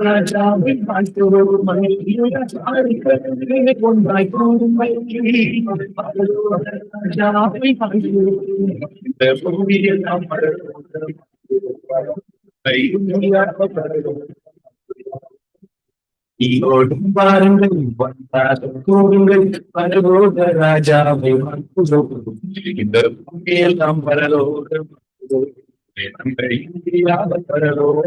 ராஜாவை ஒன்றாய் கூறுமை ராஜாவை பாருங்கள் கூறுங்கள் பரலோக ராஜாவை இந்த பூமியில் நாம் பரலோக இந்தியாவை பரலோக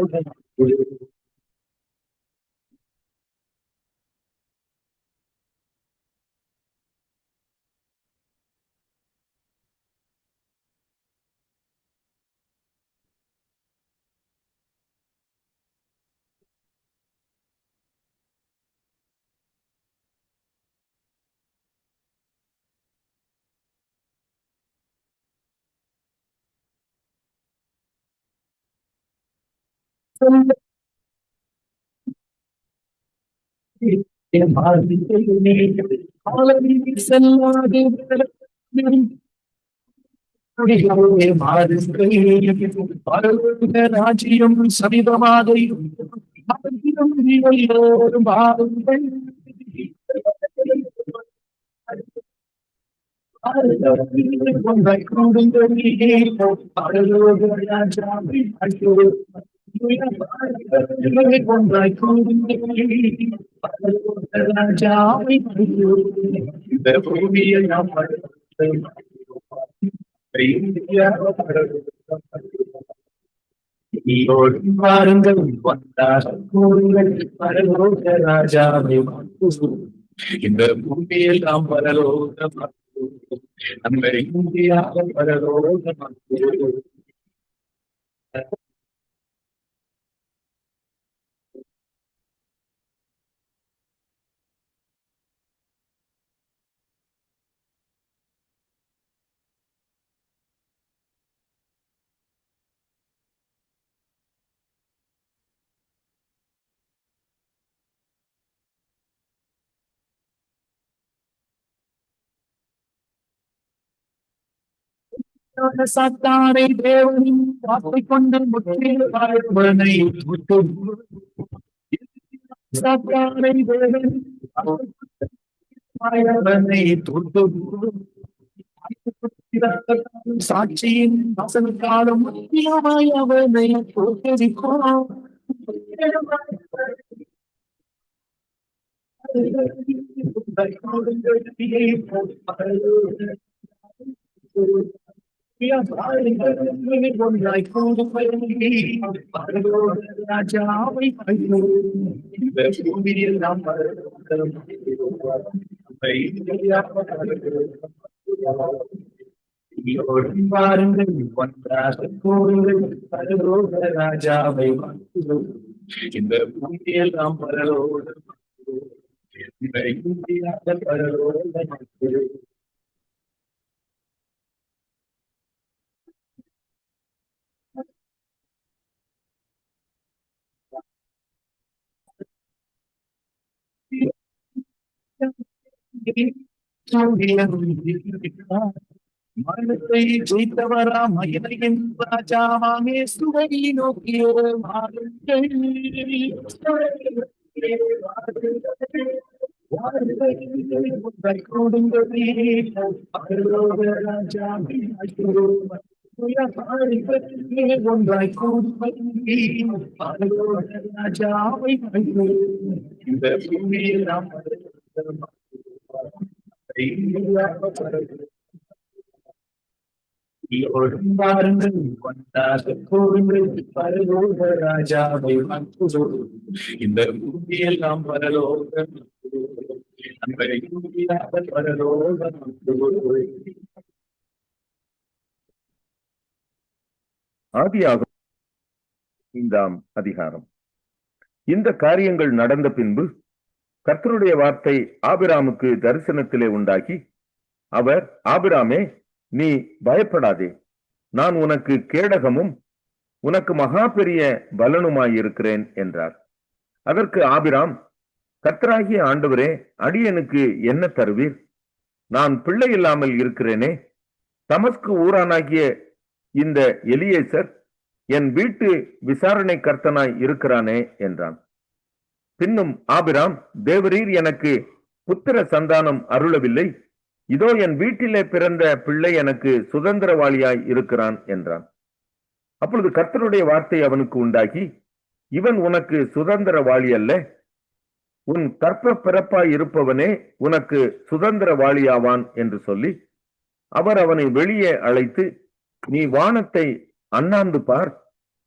ராஜ்யம் சமீபமாக பாருங்கள் கூறுங்கள் பரலோக ராஜாவை இந்த பூமியில் நாம் பரலோக நம்ம இந்தியாவை பரலோக சத்தாரை தேவனின் வார்த்தை கொண்டு முற்றிலுமாய் சத்தாரை தேவனின் சாட்சியின் காலம் அவனை தோற்கடிக்கும் ராஜாவை பாருங்கள் கூறுங்கள் பரலோக ராஜாவை இந்த பூமியில் நாம் பரலோக பரலோக மரணத்தை ஜெயித்தவரா மகிமையின் ராஜாவாமே சுவை நோக்கிய ஒன்றாய் ராஜாவை இந்த பூமியில் நாம் பாருங்கள் கூறுங்கள் பரலோக ராஜாவை இந்த பூமியில் நாம் பரலோக பரலோக ஆதியாகமம் 5ஆம் அதிகாரம். இந்த காரியங்கள் நடந்த பின்பு கர்த்தருடைய வார்த்தை ஆபிராமுக்கு தரிசனத்திலே உண்டாகி, அவர், ஆபிராமே, நீ பயப்படாதே, நான் உனக்கு கேடகமும் உனக்கு மகா பெரிய பலனுமாயிருக்கிறேன் என்றார். அதற்கு ஆபிராம், கர்த்தராகிய ஆண்டவரே, அடியனுக்கு என்ன தருவீர்? நான் பிள்ளை இல்லாமல் இருக்கிறேனே. தமஸ்கு ஊரானாகிய இந்த எலியேசர் என் வீட்டு விசாரணை கர்த்தனாய் இருக்கிறானே என்றான். பின்னும் ஆபிராம், தேவரீர் எனக்கு புத்திர சந்தானம் அருளவில்லை, இதோ என் வீட்டிலே பிறந்த பிள்ளை எனக்கு சுதந்திரவாளியாய் இருக்கிறான் என்றான். அப்பொழுது கர்த்தருடைய வார்த்தை அவனுக்கு உண்டாகி, இவன் உனக்கு சுதந்திரவாளி அல்ல, உன் கற்ப பிறப்பாய் இருப்பவனே உனக்கு சுதந்திரவாளியாவான் என்று சொல்லி அவர் அவனை வெளியே அழைத்து, நீ வானத்தை அண்ணாந்து பார்,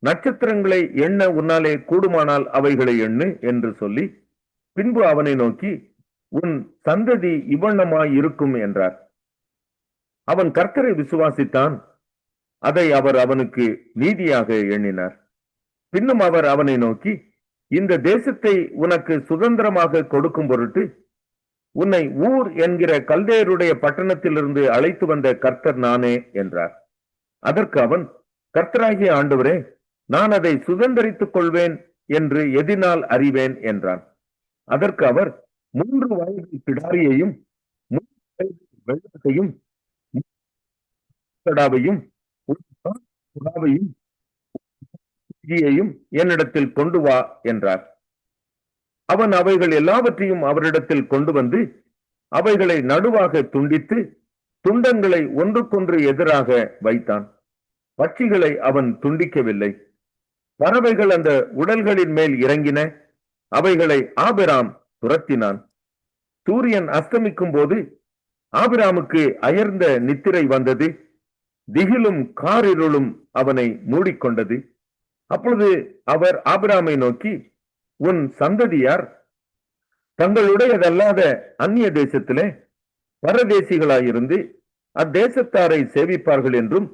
நட்சத்திரங்களை எண்ண உன்னாலே கூடுமானால் அவைகளை எண்ணு என்று சொல்லி பின்பு அவனை நோக்கி, உன் சந்ததி இவ்வண்ணமாய் இருக்கும் என்றார். அவன் கர்த்தரை விசுவாசித்தான், அதை அவர் அவனுக்கு நீதியாக எண்ணினார். பின்னும் அவர் அவனை நோக்கி, இந்த தேசத்தை உனக்கு சுதந்திரமாக கொடுக்கும் பொருட்டு உன்னை ஊர் என்கிற கல்தேயருடைய பட்டணத்திலிருந்து அழைத்து வந்த கர்த்தர் நானே என்றார். அதற்கு அவன், கர்த்தராகிய ஆண்டவரே, நான் அதை சுதந்திரித்துக் கொள்வேன் என்று எதினால் அறிவேன் என்றான். அதற்கு அவர், 3 வயது பிடாரியையும் 3 வயது வெள்ளத்தையும் கடாவையும் என்னிடத்தில் கொண்டு வா என்றார். அவன் அவைகள் எல்லாவற்றையும் அவரிடத்தில் கொண்டு வந்து அவைகளை நடுவாக துண்டித்து துண்டங்களை ஒன்றுக்கொன்று எதிராக வைத்தான். பட்சிகளை அவன் துண்டிக்கவில்லை. பறவைகள் அந்த உடல்களின் மேல் இறங்கின, அவைகளை ஆபிராம் துரத்தினான். சூரியன் அஸ்தமிக்கும் போது ஆபிராமுக்கு அயர்ந்த நித்திரை வந்தது, திகிலும் காரிருளும் அவனை மூடிக்கொண்டது. அப்பொழுது அவர் ஆபிராமை நோக்கி, உன் சந்ததியார் தங்களுடையதல்லாத அந்நிய தேசத்திலே பரதேசிகளாயிருந்து அத்தேசத்தாரை சேவிப்பார்கள் என்றும்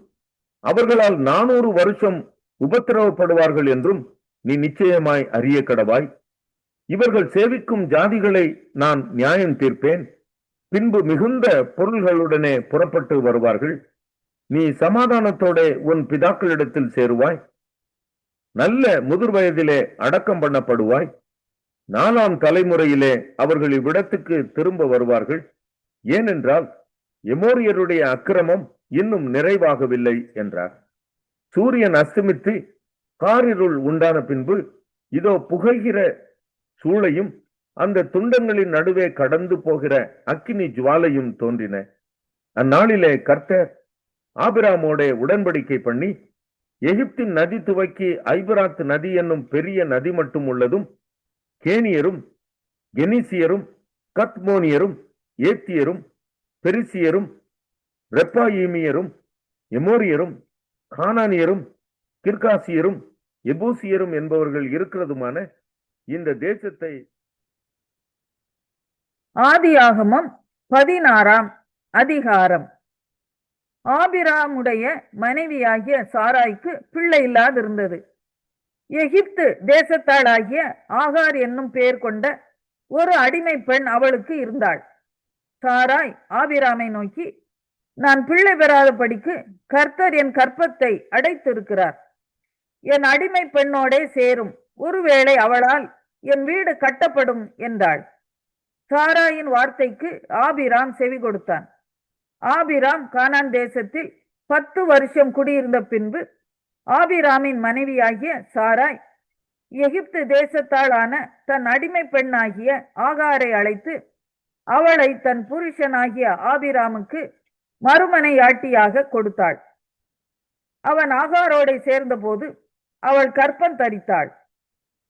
அவர்களால் 400 வருஷம் உபத்திரவப்படுவார்கள் என்றும் நீ நிச்சயமாய் அறிய கடவாய். இவர்கள் சேவிக்கும் ஜாதிகளை நான் நியாயம் தீர்ப்பேன். பின்பு மிகுந்த பொருள்களுடனே புறப்பட்டு வருவார்கள். நீ சமாதானத்தோட உன் பிதாக்களிடத்தில் சேருவாய். நல்ல முதிர் வயதிலே அடக்கம் பண்ணப்படுவாய். 4ஆம் தலைமுறையிலே அவர்கள் இவ்விடத்துக்கு திரும்ப வருவார்கள். ஏனென்றால் எமோரியருடைய அக்கிரமம் இன்னும் நிறைவாகவில்லை என்றார். சூரியன் அஸ்தமித்து காரிருள் உண்டான பின்பு இதோ புகைகிற சூளையும் அந்த துண்டங்களின் நடுவே கடந்து போகிற அக்கினி ஜுவாலையும் தோன்றின. அந்நாளிலே கர்த்தர் ஆபிராமோட உடன்படிக்கை பண்ணி, எகிப்தின் நதி துவக்கி ஐபராத் நதி என்னும் பெரிய நதி மட்டும் உள்ளதும் கேனியரும் கெனிசியரும் கத்மோனியரும் ஏத்தியரும் பெரிசியரும் ரெப்பாயிமியரும் எமோரியரும் கானானியரும் கிர்காசியரும் எபூசியரும் என்பவர்கள் இருக்கிறதுமான இந்த தேசத்தை. ஆதியாகமம் 16ஆம் அதிகாரம். ஆபிராமுடைய மனைவியாகிய சாராய்க்கு பிள்ளை இல்லாதிருந்தது. எகிப்து தேசத்தாளாகிய ஆகார் என்னும் பெயர் கொண்ட ஒரு அடிமை பெண் அவளுக்கு இருந்தாள். சாராய் ஆபிராமை நோக்கி, நான் பிள்ளை பெறாதபடிக்கு கர்த்தர் என் கற்பத்தை அடைத்திருக்கிறார். என் அடிமை பெண்ணோடே சேரும், ஒருவேளை அவளால் என் வீடு கட்டப்படும் என்றாள். சாராயின் வார்த்தைக்கு ஆபிராம் செவி கொடுத்தான். ஆபிராம் கானான் தேசத்தில் 10 வருஷம் குடியிருந்த பின்பு ஆபிராமின் மனைவியாகிய சாராய் எகிப்து தேசத்தாளான தன் அடிமை பெண்ணாகிய ஆகாரை அழைத்து அவளை தன் புருஷனாகிய ஆபிராமுக்கு மறுமனையாட்டியாக கொடுத்தாள். அவன் ஆகாரோடை சேர்ந்தபோது அவள் கர்ப்பம் தரித்தாள்.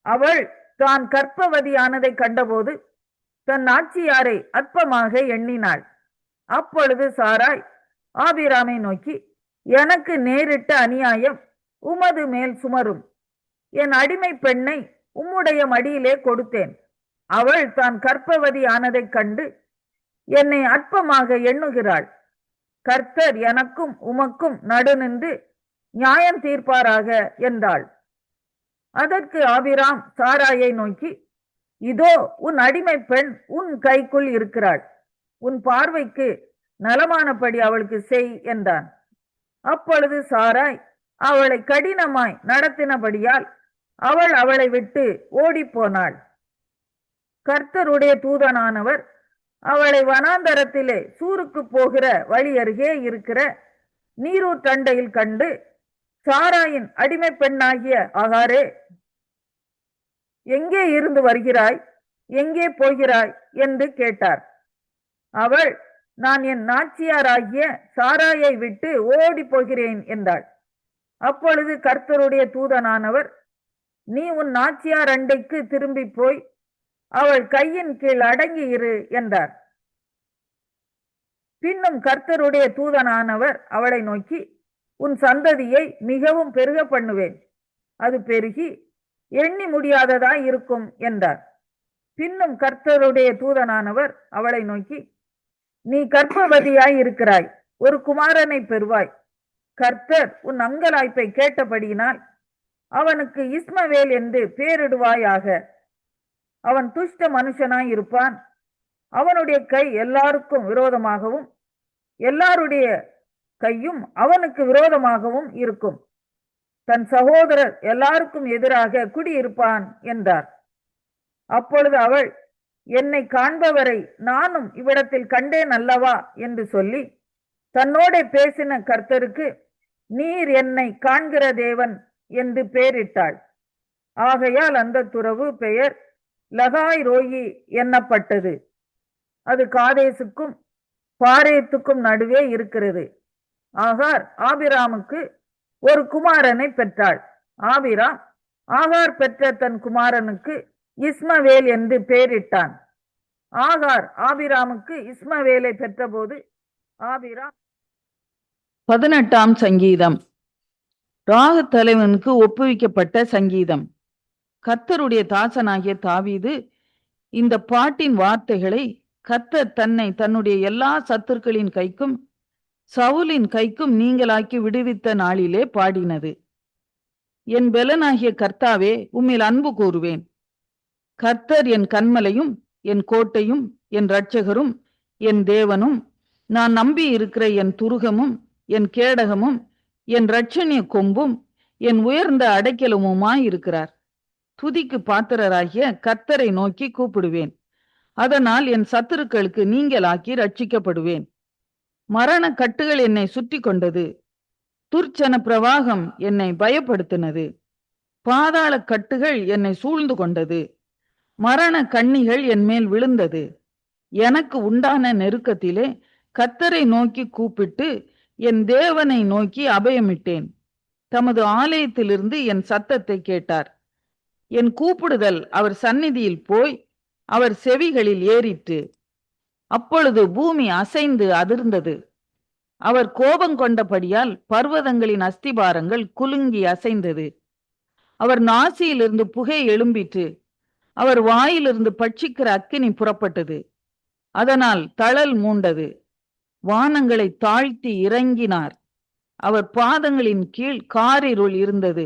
அவள் தான் கர்ப்பவதியானதை கண்டபோது தன் நாச்சியாரை அற்பமாக எண்ணினாள். அப்பொழுது சாராய் ஆபிராமை நோக்கி, எனக்கு நேரிட்ட அநியாயம் உமது மேல் சுமரும். என் அடிமை பெண்ணை உம்முடைய மடியிலே கொடுத்தேன். அவள் தான் கர்ப்பவதி ஆனதைக் கண்டு என்னை அற்பமாக எண்ணுகிறாள். கர்த்தர் எனக்கும் உமக்கும் நடுநின்று நியாயம் தீர்ப்பாராக என்றாள். அதற்கு ஆபிராம் சாராயை நோக்கி, இதோ உன் அடிமை பெண் உன் கைக்குள் இருக்கிறாள். உன் பார்வைக்கு நலமானபடி அவளுக்கு செய் என்றான். அப்பொழுது சாராய் அவளை கடினமாய் நடத்தினபடியால் அவள் அவளை விட்டு ஓடி போனாள். கர்த்தருடைய தூதனானவர் அவளை வனாந்தரத்திலே சூருக்கு போகிற வழி அருகே இருக்கிற நீரூற்றண்டையில் கண்டு, சாராயின் அடிமை பெண்ணாகிய ஆகாரே, எங்கே இருந்து வருகிறாய், எங்கே போகிறாய் என்று கேட்டார். அவள், நான் என் நாச்சியாராகிய சாராயை விட்டு ஓடி போகிறேன் என்றாள். அப்பொழுது கர்த்தருடைய தூதனானவர், நீ உன் நாச்சியார் அண்டைக்கு திரும்பி போய் அவள் கையின் கீழ் அடங்கி இரு என்றார். பின்னும் கர்த்தருடைய தூதனானவர் அவளை நோக்கி, உன் சந்ததியை மிகவும் பெருக பண்ணுவேன், அது பெருகி எண்ணி முடியாததாய் இருக்கும் என்றார். பின்னும் கர்த்தருடைய தூதனானவர் அவளை நோக்கி, நீ கர்ப்பவதியாய் இருக்கிறாய், ஒரு குமாரனை பெறுவாய். கர்த்தர் உன் அங்கலாய்ப்பை கேட்டபடியினால் அவனுக்கு இஸ்மவேல் என்று பேரிடுவாயாக. அவன் துஷ்ட மனுஷனாய் இருப்பான். அவனுடைய கை எல்லாருக்கும் விரோதமாகவும் எல்லாருடைய கையும் அவனுக்கு விரோதமாகவும் இருக்கும். தன் சகோதரர் எல்லாருக்கும் எதிராக குடியிருப்பான் என்றார். அப்பொழுது அவள், என்னை காண்பவரை நானும் இவ்விடத்தில் கண்டேன் அல்லவா என்று சொல்லி தன்னோட பேசின கர்த்தருக்கு, நீர் என்னை காண்கிற தேவன் என்று பெயரிட்டாள். ஆகையால் அந்த துறவு பெயர் லகாய் ரோயி எண்ணப்பட்டது. அது காதேசுக்கும் பாரேத்துக்கும் நடுவே இருக்கிறது. ஆகார் ஆபிராமுக்கு ஒரு குமாரனை பெற்றாள். ஆபிராம் ஆகார் பெற்ற தன் குமாரனுக்கு இஸ்மவேல் என்று பெயரிட்டான். ஆகார் ஆபிராமுக்கு இஸ்மவேலை பெற்றபோது ஆபிராம் 18ஆம் சங்கீதம். ராக தலைவனுக்கு ஒப்புவிக்கப்பட்ட சங்கீதம். கர்த்தருடைய தாசனாகிய தாவீது இந்த பாட்டின் வார்த்தைகளை கர்த்தர் தன்னை தன்னுடைய எல்லா சத்துருக்களின் கைக்கும் சவுலின் கைக்கும் நீங்களாக்கி விடுவித்த நாளிலே பாடினது. என் பெலனாகிய கர்த்தாவே, உம்மில் அன்பு கூறுவேன். கர்த்தர் என் கன்மலையும் என் கோட்டையும் என் இரட்சகரும் என் தேவனும், நான் நம்பி இருக்கிற என் துருகமும் என் கேடகமும் என் இரட்சணிய கொம்பும் என் உயர்ந்த அடைக்கலமுமாயிருக்கிறார். துதிக்கு பாத்திரராகிய கர்த்தரை நோக்கி கூப்பிடுவேன். அதனால் என் சத்துருக்களுக்கு நீங்களாக்கி ரட்சிக்கப்படுவேன். மரண கட்டுகள் என்னை சுற்றி கொண்டது. துர்ச்சன பிரவாகம் என்னை பயப்படுத்தினது. பாதாள கட்டுகள் என்னை சூழ்ந்து கொண்டது. மரண கண்ணிகள் என் மேல் விழுந்தது. எனக்கு உண்டான நெருக்கத்திலே கர்த்தரை நோக்கி கூப்பிட்டு என் தேவனை நோக்கி அபயமிட்டேன். தமது ஆலயத்திலிருந்து என் சத்தத்தை கேட்டார். என் கூப்பிடுதல் அவர் சந்நிதியில் போய் அவர் செவிகளில் ஏறிற்று. அப்பொழுது பூமி அசைந்து அதிர்ந்தது. அவர் கோபம் கொண்டபடியால் பர்வதங்களின் அஸ்திபாரங்கள் குலுங்கி அசைந்தது. அவர் நாசியிலிருந்து புகை எழும்பிற்று. அவர் வாயிலிருந்து பட்சிக்கிற அக்கினி புறப்பட்டது. அதனால் தழல் மூண்டது. வானங்களை தாழ்த்தி இறங்கினார். அவர் பாதங்களின் கீழ் காரிருள் இருந்தது.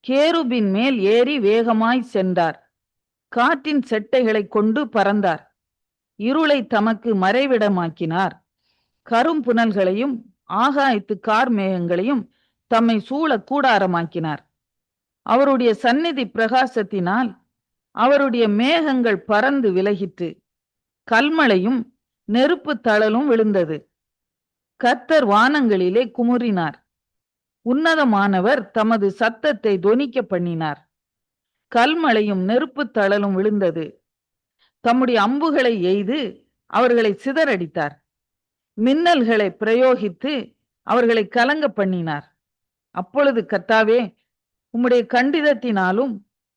கேருபின் மேல் ஏறி வேகமாய் சென்றார். காற்றின் செட்டைகளை கொண்டு பறந்தார். இருளை தமக்கு மறைவிடமாக்கினார். கரும்புனல்களையும் ஆகாயத்து கார்மேகங்களையும் தம்மை சூழ கூடாரமாக்கினார். அவருடைய சந்நிதி பிரகாசத்தினால் அவருடைய மேகங்கள் பறந்து விலகிற்று. கல்மழையும் நெருப்பு தழலும் விழுந்தது. கர்த்தர் வானங்களிலே குமுறினார். உன்னதமானவர் தமது சத்தத்தை தொனிக்க பண்ணினார். கல்மழையும் நெருப்பு தழலும் விழுந்தது. தம்முடைய அம்புகளை எய்து அவர்களை சிதறடித்தார். மின்னல்களை பிரயோகித்து அவர்களை கலங்க பண்ணினார். அப்பொழுது கர்த்தாவே, உம்முடைய கண்டிதத்தினாலும்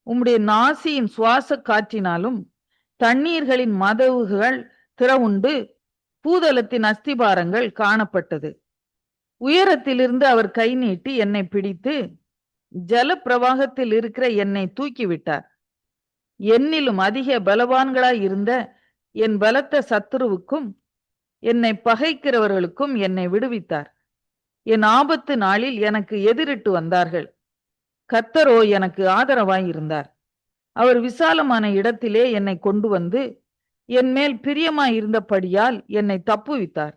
உம்முடைய நாசியின் சுவாச காற்றினாலும் தண்ணீர்களின் மதவுகள் திறவுண்டு பூதலத்தின் அஸ்திபாரங்கள் காணப்பட்டது. உயரத்திலிருந்து அவர் கை நீட்டி என்னை பிடித்து ஜல பிரவாகத்தில் இருக்கிற என்னை தூக்கிவிட்டார். என்னிலும் அதிக பலவான்களாய் இருந்த என் பலத்த சத்துருவுக்கும் என்னை பகைக்கிறவர்களுக்கும் என்னை விடுவித்தார். என் ஆபத்து நாளில் எனக்கு எதிரிட்டு வந்தார்கள். கர்த்தரோ எனக்கு ஆதரவாய் இருந்தார். அவர் விசாலமான இடத்திலே என்னை கொண்டு வந்து என் மேல் பிரியமாய் இருந்தபடியால் என்னை தப்புவித்தார்.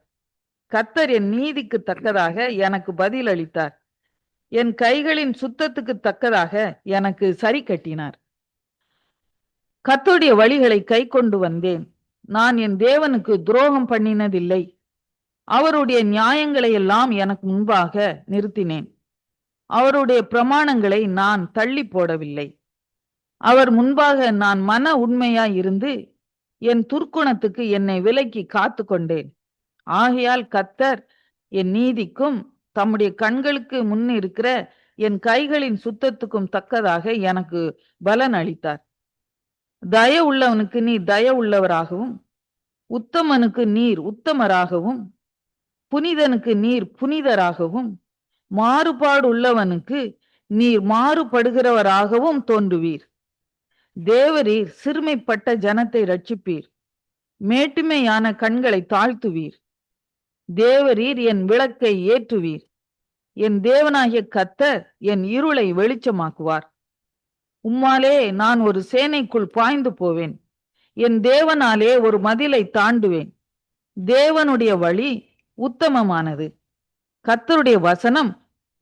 கர்த்தர் என் நீதிக்கு தக்கதாக எனக்கு பதில் அளித்தார். என் கைகளின் சுத்தத்துக்கு தக்கதாக எனக்கு சரி கட்டினார். கர்த்தருடைய வழிகளை கை கொண்டு வந்தேன். நான் என் தேவனுக்கு துரோகம் பண்ணினதில்லை. அவருடைய நியாயங்களை எல்லாம் எனக்கு முன்பாக நிறுத்தினேன். அவருடைய பிரமாணங்களை நான் தள்ளி போடவில்லை. அவர் முன்பாக நான் மன உண்மையாய் இருந்து என் துர்க்குணத்துக்கு என்னை விலக்கி காத்து கொண்டேன். ஆகையால் கர்த்தர் என் நீதிக்கும் தம்முடைய கண்களுக்கு முன் இருக்கிற என் கைகளின் சுத்தத்துக்கும் தக்கதாக எனக்கு பலன் அளித்தார். தய உள்ளவனுக்கு நீர் தய உள்ளவராகவும், உத்தமனுக்கு நீர் உத்தமராகவும், புனிதனுக்கு நீர் புனிதராகவும், மாறுபாடு உள்ளவனுக்கு நீர் மாறுபடுகிறவராகவும் தோன்றுவீர். தேவரீர் சிறுமைப்பட்ட ஜனத்தை ரட்சிப்பீர், மேட்டுமையான கண்களை தாழ்த்துவீர். தேவரீர் என் விளக்கை ஏற்றுவீர். என் தேவனாகிய கர்த்தர் என் இருளை வெளிச்சமாக்குவார். உம்மாலே நான் ஒரு சேனைக்குள் பாய்ந்து போவேன். என் தேவனாலே ஒரு மதிலை தாண்டுவேன். தேவனுடைய வழி உத்தமமானது, கர்த்தருடைய வசனம்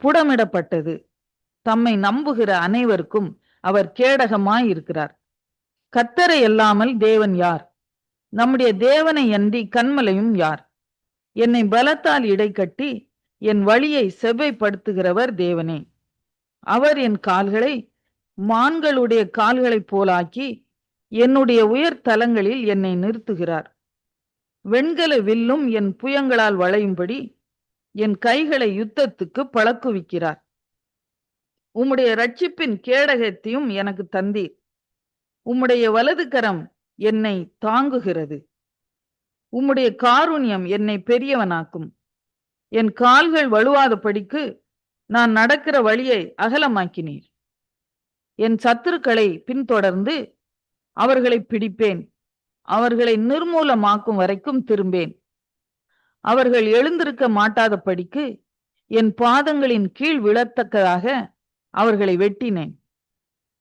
புடமிடப்பட்டது. தம்மை நம்புகிற அனைவருக்கும் அவர் கேடகமாயிருக்கிறார். கர்த்தரை அல்லாமல் தேவன் யார்? நம்முடைய தேவனை அன்றி கன்மலையும் யார்? என்னை பலத்தால் இடைக்கட்டி என் வழியை செவ்வைப்படுத்துகிறவர் தேவனே. அவர் என் கால்களை மான்களுடைய கால்களைப் போலாக்கி என்னுடைய உயர் தலங்களில் என்னை நிறுத்துகிறார். வெண்கல வில்லும் என் புயங்களால் வளையும்படி என் கைகளை யுத்தத்துக்கு பழக்குவிக்கிறார். உம்முடைய இரட்சிப்பின் கேடகத்தையும் எனக்கு தந்தீர். உம்முடைய வலது கரம் என்னை தாங்குகிறது. உம்முடைய காருண்யம் என்னை பெரியவனாக்கும். என் கால்கள் வலுவாதபடிக்கு நான் நடக்கிற வழியை அகலமாக்கினீர். என் சத்துருக்களை பின்தொடர்ந்து அவர்களை பிடிப்பேன். அவர்களை நிர்மூலமாக்கும் வரைக்கும் திரும்பேன். அவர்கள் எழுந்திருக்க மாட்டாதபடிக்கு என் பாதங்களின் கீழ் விழத்தக்கதாக அவர்களை வெட்டினேன்.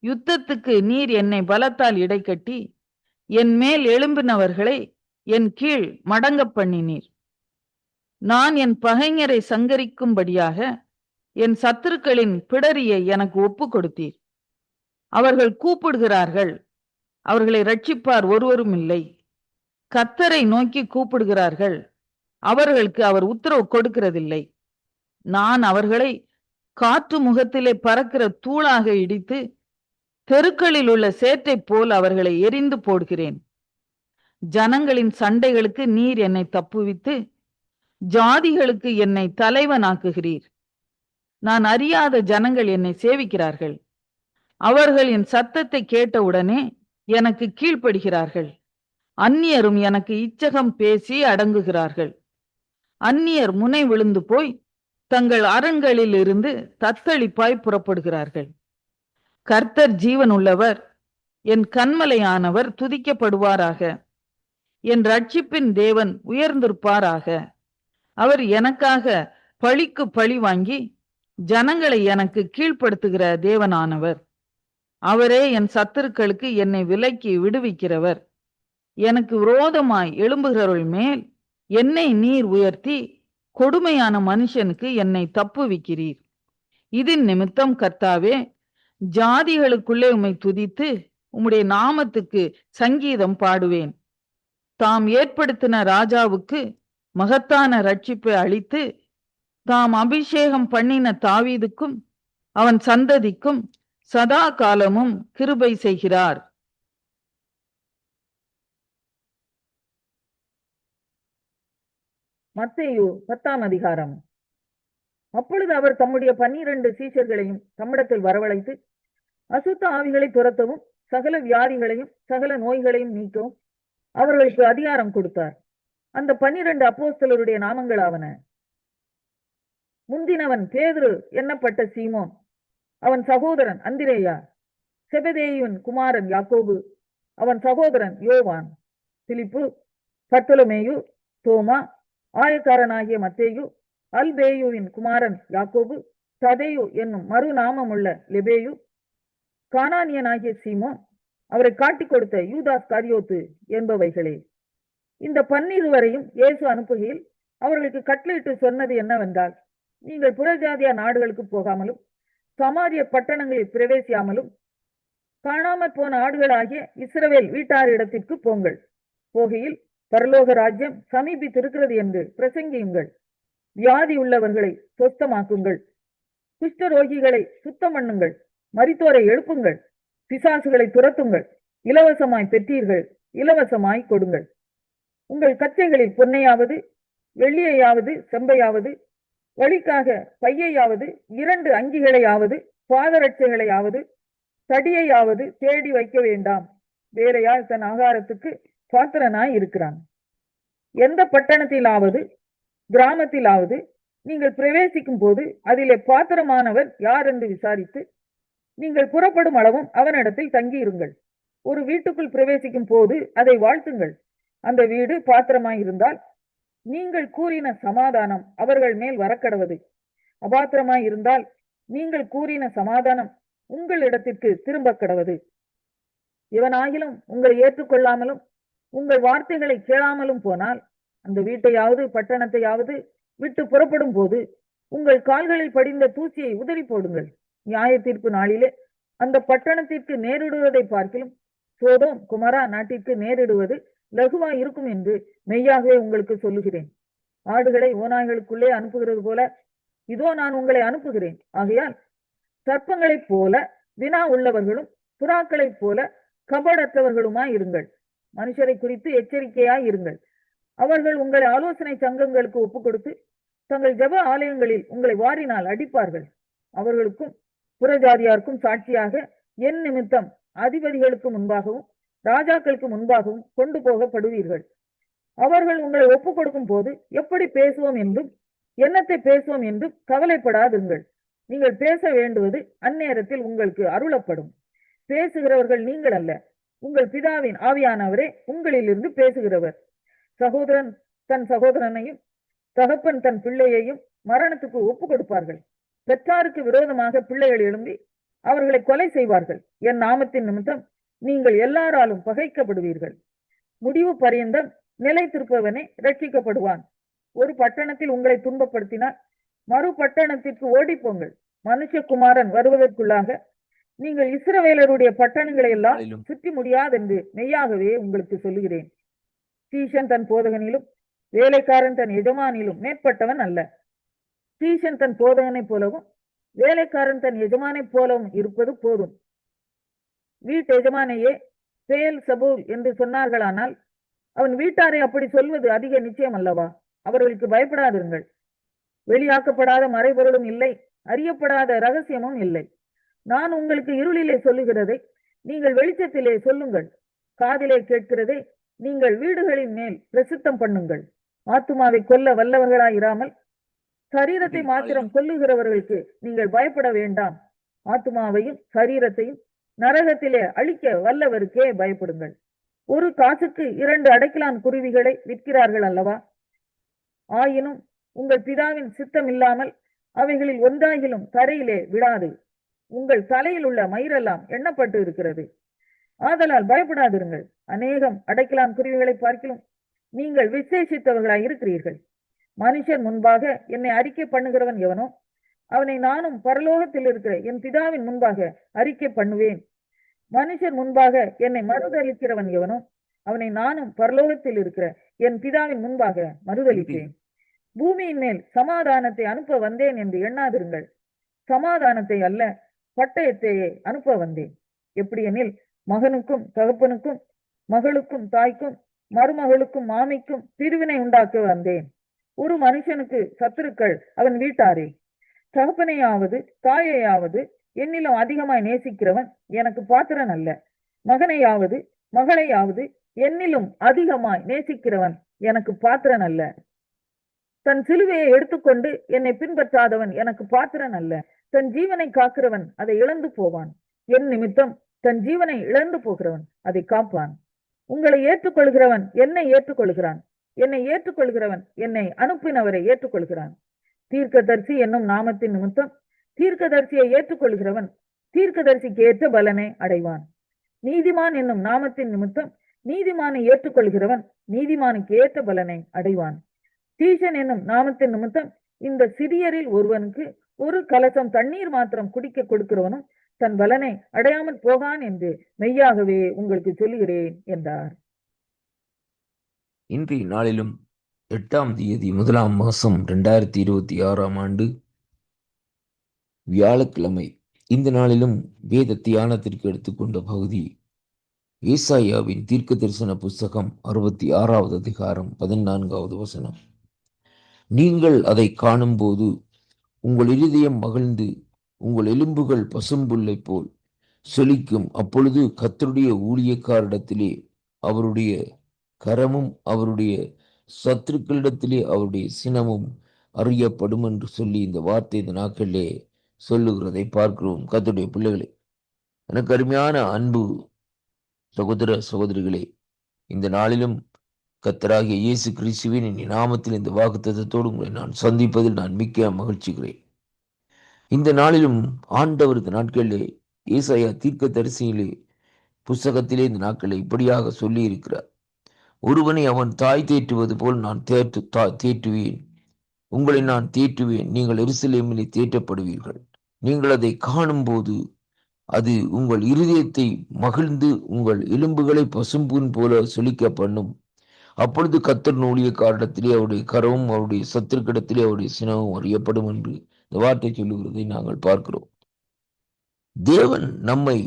யுத்தத்துக்கு நீர் என்னை பலத்தால் இடைக்கட்டி என் மேல் எழும்பினவர்களை என் கீழ் மடங்க பண்ணினீர். நான் என் பகைஞரை சங்கரிக்கும்படியாக என் சத்துருக்களின் பிடரியை எனக்கு ஒப்பு கொடுத்தீர். அவர்கள் கூப்பிடுகிறார்கள், அவர்களை ரட்சிப்பார் ஒருவரும் இல்லை. கர்த்தரை நோக்கி கூப்பிடுகிறார்கள், அவர்களுக்கு அவர் உத்தரவு கொடுக்கிறதில்லை. நான் அவர்களை காற்று முகத்திலே பறக்கிற தூளாக இடித்து தெருக்களில் உள்ள சேற்றை போல் அவர்களை எரிந்து போடுகிறேன். ஜனங்களின் சண்டைகளுக்கு நீர் என்னை தப்புவித்து ஜாதிகளுக்கு என்னை தலைவனாக்குகிறீர். நான் அறியாத ஜனங்கள் என்னை சேவிக்கிறார்கள். அவர்கள் என் சத்தத்தை கேட்டவுடனே எனக்கு கீழ்ப்படுகிறார்கள். அந்நியரும் எனக்கு இச்சகம் பேசி அடங்குகிறார்கள். அந்நியர் முனை விழுந்து போய் தங்கள் அரண்களில் இருந்து தத்தளிப்பாய் புறப்படுகிறார்கள். கர்த்தர் ஜீவன் உள்ளவர், என் கன்மலையானவர் துதிக்கப்படுவாராக. என் ரட்சிப்பின் தேவன் உயர்ந்திருப்பாராக. அவர் எனக்காக பழிக்கு பழி வாங்கி ஜனங்களை எனக்கு கீழ்ப்படுத்துகிற தேவனானவர். அவரே என் சத்துருக்களுக்கு என்னை விலக்கி விடுவிக்கிறவர். எனக்கு விரோதமாய் எழும்புகிறவர்கள் மேல் என்னை நீர் உயர்த்தி கொடுமையான மனுஷனுக்கு என்னை தப்புவிக்கிறீர். இதன் நிமித்தம் கர்த்தாவே, ஜாதிகளுக்குள்ளே உம்மை துதித்து உம்முடைய நாமத்துக்கு சங்கீதம் பாடுவேன். தாம் ஏற்படுத்தின ராஜாவுக்கு மகத்தான ரட்சிப்பை அளித்து தாம் அபிஷேகம் பண்ணின தாவீதுக்கும் அவன் சந்ததிக்கும் சதா காலமும் கிருபை செய்கிறார். மத்தேயு 10ஆம் அதிகாரம். அப்பொழுது அவர் தம்முடைய 12 சீஷர்களையும் தம்மிடத்தில் வரவழைத்து அசுத்த ஆவிகளை துரத்தவும் சகல வியாதிகளையும் சகல நோய்களையும் நீக்கவும் அவர்களுக்கு அதிகாரம் கொடுத்தார். அந்த 12 அப்போஸ்தலருடைய நாமங்களாவன: முந்தினவன் பேதுரு என்னப்பட்ட சீமோன், அவன் சகோதரன் அந்திரேயா, செபதேயுவின் குமாரன் யாக்கோபு, அவன் சகோதரன் யோவான், பிலிப்பு, பர்த்தலமேயு, தோமா, ஆயக்காரனாகிய மத்தேயு, அல்பேயுவின் குமாரன் யாக்கோபு, ததேயு என்னும் மறுநாமமுள்ள லெபேயு, கானானியனாகிய சீமோன், அவரை காட்டிக் கொடுத்த யூதாஸ் காரியோத்து என்பவைகளே. இந்த 12 வரையும் இயேசு அனுப்புகையில் அவர்களுக்கு கட்டளையிட்டு சொன்னது என்னவென்றால், நீங்கள் புறஜாதியா நாடுகளுக்கு போகாமலும் சமாரிய பட்டணங்களில் பிரவேசியாமலும் காணாமற் போன ஆடுகளாகிய இஸ்ரவேல் வீட்டாரிடத்திற்கு போங்கள். போகையில் பரலோக ராஜ்யம் சமீபித்திருக்கிறது என்று பிரசங்கியுங்கள். வியாதி உள்ளவர்களை சொஸ்தமாக்குங்கள், குஷ்டரோகிகளை சுத்தம் பண்ணுங்கள், மரித்தோரை எழுப்புங்கள், பிசாசுகளை துரத்துங்கள், இலவசமாய் பெற்றீர்கள், இலவசமாய் கொடுங்கள். உங்கள் கச்சைகளில் பொன்னையாவது வெள்ளியையாவது செம்பையாவது, வழிக்காக பையையாவது, 2 அங்கிகளையாவது, பாதரட்சைகளையாவது, தடியையாவது தேடி வைக்க வேண்டாம். வேலையால் தன் ஆகாரத்துக்கு பாத்திரனாய் இருக்கிறான். எந்த பட்டணத்திலாவது கிராமத்திலாவது நீங்கள் பிரவேசிக்கும் போது அதிலே பாத்திரமானவர் யார் என்று விசாரித்து நீங்கள் புறப்படும் அளவும் அவனிடத்தில் தங்கியிருங்கள். ஒரு வீட்டுக்குள் பிரவேசிக்கும் போது அதை வாழ்த்துங்கள். அந்த வீடு பாத்திரமாய் இருந்தால் நீங்கள் கூறின சமாதானம் அவர்கள் மேல் வரக்கடவது. அபாத்திரமாய் இருந்தால் நீங்கள் கூறின சமாதானம் உங்களிடத்திற்கு திரும்ப கடவது. இவனாகிலும் உங்களை ஏற்றுக்கொள்ளாமலும் உங்கள் வார்த்தைகளை கேளாமலும் போனால் அந்த வீட்டையாவது பட்டணத்தையாவது விட்டு புறப்படும் போது உங்கள் கால்களில் படிந்த தூசியை உதறி போடுங்கள். நியாய தீர்ப்பு நாளிலே அந்த பட்டணத்திற்கு நேரிடுவதை பார்க்கிலும் சோதோம் குமரா நாட்டிற்கு நேரிடுவது லகுவாய் இருக்கும் என்று மெய்யாகவே உங்களுக்கு சொல்லுகிறேன். ஆடுகளை ஓநாய்களுக்குள்ளே அனுப்புகிறது போல இதோ நான் உங்களை அனுப்புகிறேன். ஆகையால் சர்ப்பங்களைப் போல வினா உள்ளவர்களும் புறாக்களைப் போல கபடற்றவர்களுமாய் இருங்கள். மனுஷரை குறித்து எச்சரிக்கையாய் இருங்கள். அவர்கள் உங்களை ஆலோசனை சங்கங்களுக்கு ஒப்புக் கொடுத்து தங்கள் ஜெப ஆலயங்களில் உங்களை வாரினால் அடிப்பார்கள். அவர்களுக்கும் புறஜாதியாருக்கும் சாட்சியாக என் நிமித்தம் அதிபதிகளுக்கு முன்பாகவும் ராஜாக்களுக்கு முன்பாகவும் கொண்டு போகப்படுவீர்கள். அவர்கள் உங்களை ஒப்புக் கொடுக்கும் போது எப்படி பேசுவோம் என்றும் என்னத்தை பேசுவோம் என்றும் கவலைப்படாதுங்கள். நீங்கள் பேச வேண்டுவது அந்நேரத்தில் உங்களுக்கு அருளப்படும். பேசுகிறவர்கள் நீங்கள் அல்ல, உங்கள் பிதாவின் ஆவியானவரே உங்களிலிருந்து பேசுகிறவர். சகோதரன் தன் சகோதரனையும் தகப்பன் தன் பிள்ளையையும் மரணத்துக்கு ஒப்பு கொடுப்பார்கள். பெற்றாருக்கு விரோதமாக பிள்ளைகள் எழும்பி அவர்களை கொலை செய்வார்கள். என் நாமத்தின் நிமித்தம் நீங்கள் எல்லாராலும் பகைக்கப்படுவீர்கள். முடிவு பரியந்தம் நிலைத்திருப்பவனே ரட்சிக்கப்படுவான். ஒரு பட்டணத்தில் உங்களை துன்பப்படுத்தினால் மறு பட்டணத்திற்கு ஓடிப்போங்கள். மனுஷகுமாரன் வருவதற்குள்ளாக நீங்கள் இஸ்ரவேலருடைய பட்டணங்களை எல்லாம் சுற்றி முடியாதென்று மெய்யாகவே உங்களுக்கு சொல்லுகிறேன். சீஷன் தன் போதகனிலும் வேலைக்காரன் தன் எஜமானிலும் மேற்பட்டவன் அல்ல. சீஷன் தன் போதகனைப் போலவும் வேலைக்காரன் தன் எஜமானைப் போலவும் இருப்பது போதும். வீட்டு எஜமானையே பேல் சபூல் என்று சொன்னார்களானால் அவன் வீட்டாரை அப்படி சொல்வது அதிக நிச்சயம் அல்லவா? அவர்களுக்கு பயப்படாதிருங்கள். வெளியாக்கப்படாத மறைபொருளும் இல்லை, அறியப்படாத ரகசியமும் இல்லை. நான் உங்களுக்கு இருளிலே சொல்லுகிறதை நீங்கள் வெளிச்சத்திலே சொல்லுங்கள். காதிலே கேட்கிறதை நீங்கள் வீடுகளின் மேல் பிரசித்தம் பண்ணுங்கள். ஆத்துமாவை கொல்ல வல்லவர்களாயிராமல் சரீரத்தை மாத்திரம் கொல்லுகிறவர்களுக்கு நீங்கள் பயப்பட வேண்டாம். ஆத்துமாவையும் சரீரத்தையும் நரகத்திலே அழிக்க வல்லவருக்கே பயப்படுங்கள். ஒரு காசுக்கு 2 அடைக்கலான் குருவிகளை விற்கிறார்கள் அல்லவா? ஆயினும் உங்கள் பிதாவின் சித்தம் இல்லாமல் அவைகளில் ஒன்றாகிலும் தரையிலே விடாது. உங்கள் தலையில் உள்ள மயிரெல்லாம் எண்ணப்பட்டு இருக்கிறது. ஆதலால் பயப்படாதிருங்கள். அநேகம் அடைக்கலான் குருவிகளை பார்க்கிலும் நீங்கள் விசேஷித்தவர்களாய் இருக்கிறீர்கள். மனுஷன் முன்பாக என்னை அறிக்கை பண்ணுகிறவன் எவனோ அவனை நானும் பரலோகத்தில் இருக்கிற என் பிதாவின் முன்பாக அறிக்கை பண்ணுவேன். மனுஷன் முன்பாக என்னை மறுதளிக்கிறவன் எவனோ அவனை நானும் பரலோகத்தில் இருக்கிற என் பிதாவின் முன்பாக மறுதளிப்பேன். பூமியின் மேல் சமாதானத்தை அனுப்ப வந்தேன் என்று எண்ணாதிருங்கள். சமாதானத்தை அல்ல, பட்டயத்தையே அனுப்ப வந்தேன். எப்படியெனில் மகனுக்கும் தகப்பனுக்கும் மகளுக்கும் தாய்க்கும் மருமகளுக்கும் மாமிக்கும் பிரிவினை உண்டாக்க வந்தேன். ஒரு மனுஷனுக்கு சத்துருக்கள் அவன் வீட்டாரே. தகப்பனையாவது தாயையாவது என்னிலும் அதிகமாய் நேசிக்கிறவன் எனக்கு பாத்திரன் அல்ல. மகனையாவது மகளையாவது என்னிலும் அதிகமாய் நேசிக்கிறவன் எனக்கு பாத்திரன் அல்ல. தன் சிலுவையை எடுத்துக்கொண்டு என்னை பின்பற்றாதவன் எனக்கு பாத்திரன் அல்ல. தன் ஜீவனை காக்கிறவன் அதை இழந்து போவான். என் நிமித்தம் தன் ஜீவனை இழந்து போகிறவன் அதை காப்பான். உங்களை ஏற்றுக்கொள்கிறவன் என்னை ஏற்றுக்கொள்கிறான். என்னை ஏற்றுக்கொள்கிறவன் என்னை அனுப்பினவரை ஏற்றுக்கொள்கிறான். தீர்க்கதரிசி என்னும் நாமத்தின் நிமித்தம் தீர்க்கதரிசியை ஏற்றுக்கொள்கிறவன் தீர்க்கதரிசிக்கு ஏற்ற பலனை அடைவான். நீதிமான் என்னும் நாமத்தின் நிமித்தம் நீதிமானை ஏற்றுக்கொள்கிறவன் நீதிமானுக்கு ஏற்ற பலனை அடைவான். சீஷன் என்னும் நாமத்தின் நிமித்தம் இந்த சிறியரில் ஒருவனுக்கு ஒரு கலசம் தண்ணீர் மாத்திரம் குடிக்க கொடுக்கிறவனும் தன் பலனை அடையாமல் போகான் என்று மெய்யாகவே உங்களுக்கு சொல்லுகிறேன் என்றார். இன்றைய நாளிலும் 8ஆம் தேதி 1ஆம் மாதம் 2026ஆம் ஆண்டு வியாழக்கிழமை இந்த நாளிலும் வேத தியானத்திற்கு எடுத்துக்கொண்ட பகுதி ஏசாயாவின் தீர்க்க தரிசன புஸ்தகம் 66வது அதிகாரம் 14வது வசனம். நீங்கள் அதை காணும்போது உங்கள் இருதயம் மகிழ்ந்து உங்கள் எலும்புகள் பசும்புல்லை போல் செழிக்கும். அப்பொழுது கர்த்தருடைய ஊழியக்காரிடத்திலே அவருடைய கரமும் அவருடைய சத்துருக்களிடத்திலே அவருடைய சினமும் அறியப்படும் என்று சொல்லி இந்த வார்த்தை இந்த நாட்களிலே சொல்லுகிறதை பார்க்கிறோம். கர்த்தருடைய பிள்ளைகளே, எனக்கு அருமையான அன்பு சகோதர சகோதரிகளே, இந்த நாளிலும் கர்த்தராகிய இயேசு கிறிஸ்துவின் நாமத்தில் இந்த வாக்குத்தத்தத்தோடு உங்களை நான் சந்திப்பதில் நான் மிக்க மகிழ்ச்சிகிறேன். இந்த நாளிலும் ஆண்டவர் இந்த நாட்களிலே ஏசாயா தீர்க்க தரிசியிலே புஸ்தகத்திலே இந்த நாட்களை இப்படியாக சொல்லி இருக்கிறார். ஒருவனை அவன் தாய் தேற்றுவது போல் நான் தேற்றுவேன், உங்களை நான் தேற்றுவேன், நீங்கள் எருசலேமிலே தேற்றப்படுவீர்கள். நீங்கள் அதை காணும்போது அது உங்கள் இருதயத்தை மகிழ்ந்து உங்கள் எலும்புகளை பசும்பூன் போல செழிக்க பண்ணும். அப்பொழுது கர்த்தர் ஊழியக்காரிடத்திலே அவருடைய கரமும் அவருடைய சத்துருக்கிடத்திலே அவருடைய சினமும் அறியப்படும் என்று இந்த வார்த்தை சொல்லுகிறதை நாங்கள் பார்க்கிறோம். தேவன் நம்மை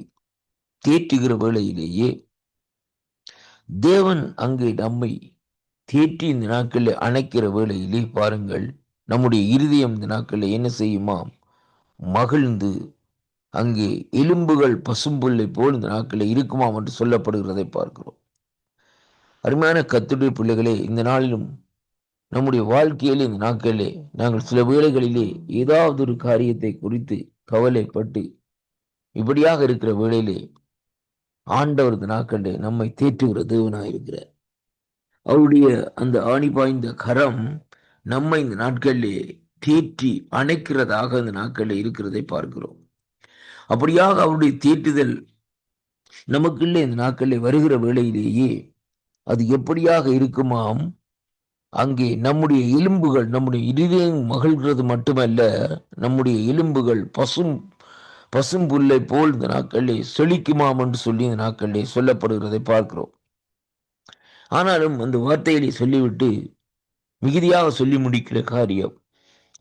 தேற்றுகிற வேளையிலேயே தேவன் அங்கே நம்மை தேற்றி இந்த நாட்களில் அணைக்கிற வேளையிலே பாருங்கள், நம்முடைய இருதயம் இந்த நாட்களில் என்ன செய்யுமாம்? மகிழ்ந்து அங்கே எலும்புகள் பசும்புல்லை போல் இந்த நாட்களில் இருக்குமாம் என்று சொல்லப்படுகிறதை பார்க்கிறோம். அருமையான கர்த்தருடைய பிள்ளைகளே, இந்த நாளிலும் நம்முடைய வாழ்க்கையிலே இந்த நாட்களிலே நாங்கள் சில வேளைகளிலே ஏதாவது ஒரு காரியத்தை குறித்து கவலைப்பட்டு இப்படியாக இருக்கிற வேளையிலே ஆண்டவர் இந்த நாட்களிலே நம்மை தேற்றுகிற தேவனாயிருக்கிறார். அவருடைய அந்த ஆணி பாய்ந்த கரம் நம்மை இந்த நாட்களிலே தேற்றி அணைக்கிறதாக இந்த நாட்களில் இருக்கிறதை பார்க்கிறோம். அப்படியாக அவருடைய தேற்றுதல் நமக்குள்ளே இந்த நாட்களில் வருகிற வேளையிலேயே அது எப்படியாக இருக்குமாம்? அங்கே நம்முடைய எலும்புகள், நம்முடைய இருதயம் மகிழ்கிறது மட்டுமல்ல, நம்முடைய எலும்புகள் பசும்புல்லை போல் இந்த நாட்களிலே செழிக்குமாம் என்று சொல்லி இந்த நாட்களிலே சொல்லப்படுகிறதை பார்க்கிறோம். ஆனாலும் அந்த வார்த்தையிலே சொல்லிவிட்டு மிகுதியாக சொல்லி முடிக்கிற காரியம்,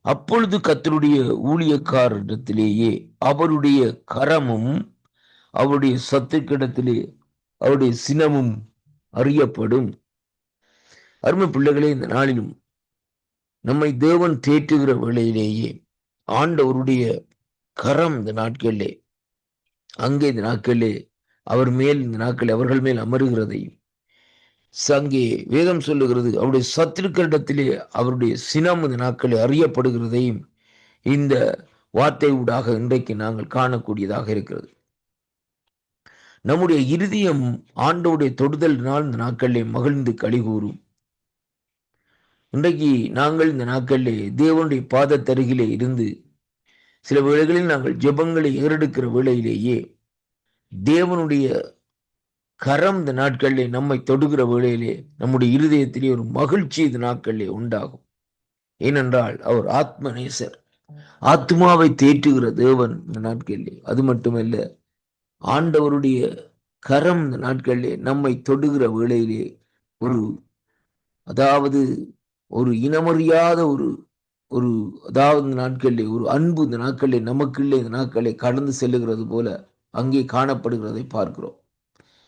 அப்பொழுது கர்த்தருடைய ஊழியக்காரிடத்திலேயே அவருடைய கரமும் அவருடைய சத்துருக்கிடத்திலே அவருடைய சினமும் அறியப்படும். அருமை பிள்ளைகளே, இந்த நாளிலும் நம்மை தேவன் தேற்றுகிற வேளையிலேயே ஆண்டவருடைய கரம் இந்த நாட்களிலே அங்கே இந்த நாட்களிலே அவர் மேல் இந்த நாட்களில் அவர்கள் மேல் அமருகிறதையும் அங்கே வேதம் சொல்லுகிறது, அவருடைய சத்துருக்களிடத்திலே அவருடைய சினம் இந்த நாட்களில் அறியப்படுகிறதையும் இந்த வார்த்தை ஊடாக இன்றைக்கு நாங்கள் காணக்கூடியதாக இருக்கிறது. நம்முடைய இருதயம் ஆண்டவருடைய தொடுதலினால் இந்த நாட்களிலே மகிழ்ந்து கலிகூறும். இன்றைக்கு நாங்கள் இந்த நாட்களிலே தேவனுடைய பாதத்தருகிலே இருந்து சில வேளைகளில் நாங்கள் ஜெபங்களை ஏறெடுக்கிற வேளையிலேயே தேவனுடைய கரம் இந்த நாட்களிலே நம்மை தொடுகிற வேளையிலே நம்முடைய இருதயத்திலே ஒரு மகிழ்ச்சி இந்த நாட்களிலே உண்டாகும். ஏனென்றால் அவர் ஆத்ம நேசர், ஆத்மாவை தேற்றுகிற தேவன் இந்த நாட்களிலே. அது மட்டுமல்ல, ஆண்டவருடைய கரம் இந்த நாட்களிலே நம்மை தொடுகிற வேளையிலே ஒரு இனமறியாத ஒரு அதாவது இந்த நாட்களிலே ஒரு அன்பு இந்த நாட்களிலே நமக்குள்ளே இந்த நாட்களை கடந்து செல்லுகிறது போல அங்கே காணப்படுகிறதை பார்க்கிறோம்.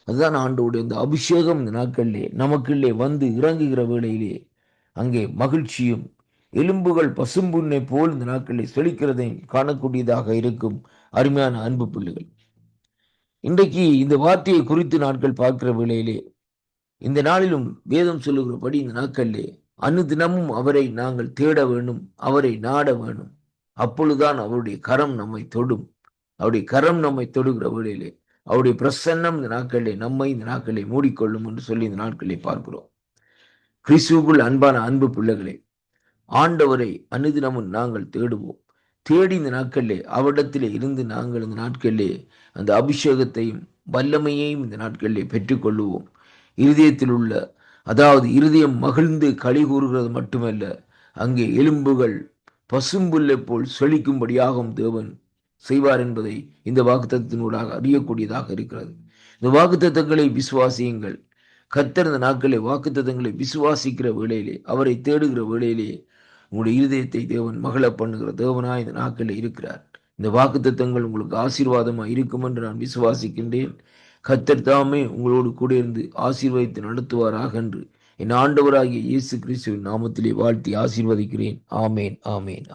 அதுதான் ஆண்டவருடைய இந்த அபிஷேகம் இந்த நாட்களிலே நமக்குள்ளே வந்து இறங்குகிற வேளையிலே அங்கே மகிழ்ச்சியும் எலும்புகள் பசும்புன்னை போல் இந்த நாட்களிலே செழிக்கிறதையும் காணக்கூடியதாக இருக்கும். அருமையான அன்பு பிள்ளைகள், இன்றைக்கு இந்த வார்த்தையை குறித்து நாட்கள் பார்க்கிற வேளையிலே இந்த நாளிலும் வேதம் சொல்லுகிறபடி இந்த நாட்களிலே அனுதினமும் அவரை நாங்கள் தேட வேண்டும், அவரை நாட வேண்டும். அப்பொழுதுதான் அவருடைய கரம் நம்மை தொடும். அவருடைய கரம் நம்மை தொடுகிற வேளையிலே அவருடைய பிரசன்னம் இந்த நாட்களிலே நம்மை இந்த நாட்களை மூடிக்கொள்ளும் என்று சொல்லி இந்த நாட்களை பார்க்கிறோம். கிறிஸ்துவுக்குள் அன்பான அன்பு பிள்ளைகளே, ஆண்டவரை அனுதினமும் நாங்கள் தேடுவோம். தேடி இந்த நாட்களிலே அவரிடத்திலே இருந்து நாங்கள் இந்த நாட்களிலே அந்த அபிஷேகத்தையும் வல்லமையையும் இந்த நாட்களிலே பெற்றுக்கொள்ளுவோம். இருதயத்தில் உள்ள அதாவது இருதயம் மகிழ்ந்து களி கூறுகிறது மட்டுமல்ல, அங்கே எலும்புகள் பசும்புல்லை போல் செழிக்கும்படியாகும் தேவன் செய்வார் என்பதை இந்த வாக்குத்தத்தத்தினூடாக அறியக்கூடியதாக இருக்கிறது. இந்த வாக்குத்தத்தங்களை விசுவாசியுங்கள். கர்த்தர் இந்த நாட்களை வாக்குத்தத்தங்களை விசுவாசிக்கிற வேளையிலே, அவரை தேடுகிற வேளையிலே உங்களுடைய இருதயத்தை தேவன் மகிழ பண்ணுகிற தேவனாய் இந்த நாட்களில் இருக்கிறார். இந்த வாக்குத்தத்தங்கள் உங்களுக்கு ஆசீர்வாதமாக இருக்கும் என்று நான் விசுவாசிக்கின்றேன். கர்த்தர் தாமே உங்களோடு கூட இருந்து ஆசீர்வதித்து நடத்துவாராக என்று என் ஆண்டவராகிய இயேசு கிறிஸ்துவின் நாமத்திலே வாழ்த்தி ஆசீர்வதிக்கிறேன். ஆமேன், ஆமேன்.